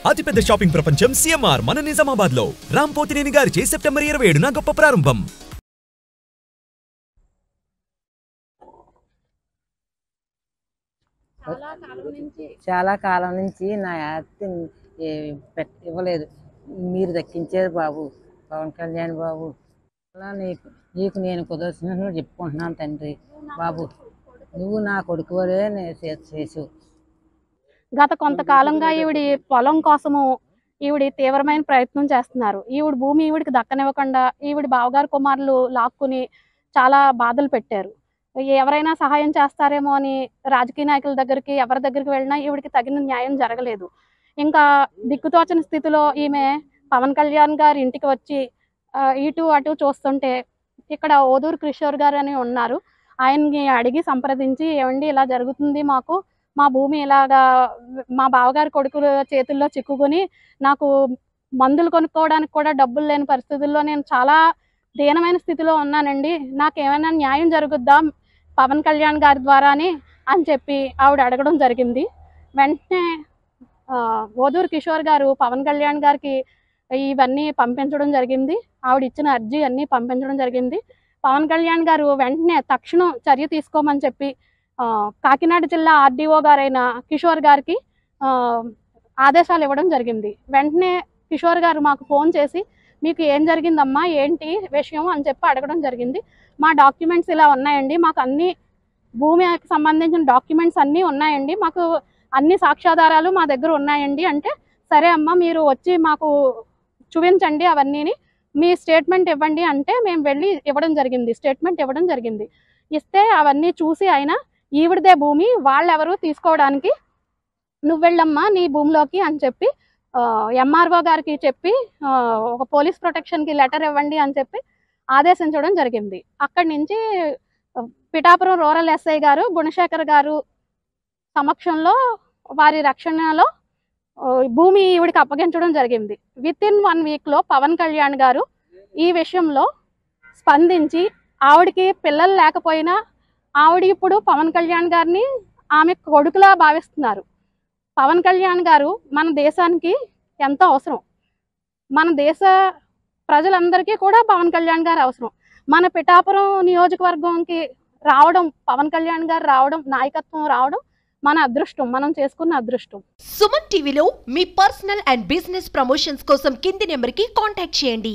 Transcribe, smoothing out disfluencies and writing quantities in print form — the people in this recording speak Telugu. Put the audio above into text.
అతిపెద్ద షాపింగ్ ప్రపంచం సిఎంఆర్ మన నిజామాబాద్ లో రామ్ పోతినేని గారిచే సెప్టెంబర్ 27న గొప్ప ప్రారంభం. చాలా కాలం నుంచి నా యాక్ట్ ఇవ్వలేదు. మీరు దక్కించారు బాబు, పవన్ కళ్యాణ్ బాబు. అలా నీకు నేను కుదర్శనలు చెప్పుకుంటున్నాను తండ్రి బాబు. నువ్వు నా కొడుకు వరే చేసు. గత కొంతకాలంగా ఈవిడి పొలం కోసము ఈవిడి తీవ్రమైన ప్రయత్నం చేస్తున్నారు. ఈవిడ భూమి ఈవిడికి దక్కనివ్వకుండా ఈవిడి బావగారు కుమారులు లాక్కుని చాలా బాధలు పెట్టారు. ఎవరైనా సహాయం చేస్తారేమో అని రాజకీయ నాయకుల దగ్గరికి ఎవరి దగ్గరికి వెళ్ళినా ఈవిడికి తగిన న్యాయం జరగలేదు. ఇంకా దిక్కుతోచని స్థితిలో ఈమె పవన్ కళ్యాణ్ గారి ఇంటికి వచ్చి ఇటు అటు చూస్తుంటే ఇక్కడ ఓదూరు కిషోర్ గారు అని ఉన్నారు. ఆయన్ని అడిగి సంప్రదించి, ఏమండి ఇలా జరుగుతుంది, మాకు మా భూమి ఇలాగా మా బావగారి కొడుకుల చేతుల్లో చిక్కుకుని నాకు మందులు కొనుక్కోవడానికి కూడా డబ్బులు లేని పరిస్థితుల్లో నేను చాలా దీనమైన స్థితిలో ఉన్నానండి, నాకేమైనా న్యాయం జరుగుద్దా పవన్ కళ్యాణ్ గారి ద్వారా అని చెప్పి ఆవిడ అడగడం జరిగింది. వెంటనే ఓదూరు కిషోర్ గారు పవన్ కళ్యాణ్ గారికి ఇవన్నీ పంపించడం జరిగింది. ఆవిడ ఇచ్చిన అర్జీ అన్నీ పంపించడం జరిగింది. పవన్ కళ్యాణ్ గారు వెంటనే తక్షణం చర్య తీసుకోమని చెప్పి కాకినాడ జిల్లా ఆర్డీఓ గారైన కిషోర్ గారికి ఆదేశాలు ఇవ్వడం జరిగింది. వెంటనే కిషోర్ గారు మాకు ఫోన్ చేసి, మీకు ఏం జరిగిందమ్మా, ఏంటి విషయం అని చెప్పి అడగడం జరిగింది. మా డాక్యుమెంట్స్ ఇలా ఉన్నాయండి, మాకు అన్ని భూమికి సంబంధించిన డాక్యుమెంట్స్ అన్నీ ఉన్నాయండి, మాకు అన్ని సాక్ష్యాధారాలు మా దగ్గర ఉన్నాయండి అంటే, సరే అమ్మ మీరు వచ్చి మాకు చూపించండి అవన్నీని, మీ స్టేట్మెంట్ ఇవ్వండి అంటే మేము వెళ్ళి ఇవ్వడం జరిగింది. స్టేట్మెంట్ ఇవ్వడం జరిగింది. ఇస్తే అవన్నీ చూసి ఆయన ఈవిడదే భూమి, వాళ్ళెవరు తీసుకోవడానికి, నువ్వు వెళ్ళమ్మా నీ భూమిలోకి అని చెప్పి ఎంఆర్ఓ గారికి చెప్పి ఒక పోలీస్ ప్రొటెక్షన్కి లెటర్ ఇవ్వండి అని చెప్పి ఆదేశించడం జరిగింది. అక్కడి నుంచి పిఠాపురం రూరల్ ఎస్ఐ గారు గుణశేఖర్ గారు సమక్షంలో వారి రక్షణలో భూమి ఈవిడికి అప్పగించడం జరిగింది. విత్-ఇన్ 1 వీక్లో పవన్ కళ్యాణ్ గారు ఈ విషయంలో స్పందించి, ఆవిడికి పిల్లలు లేకపోయినా ఆవిడ ఇప్పుడు పవన్ కళ్యాణ్ గారిని ఆమె కొడుకులా భావిస్తున్నారు. పవన్ కళ్యాణ్ గారు మన దేశానికి ఎంతో అవసరం. మన దేశ ప్రజలందరికీ కూడా పవన్ కళ్యాణ్ గారు అవసరం. మన పిఠాపురం నియోజకవర్గంకి రావడం, పవన్ కళ్యాణ్ గారు రావడం, నాయకత్వం రావడం మన అదృష్టం, మనం చేసుకున్న అదృష్టం. సుమన్ టీవీలో మీ పర్సనల్ అండ్ బిజినెస్ ప్రమోషన్స్ కోసం కింది నెంబర్కి కాంటాక్ట్ చేయండి.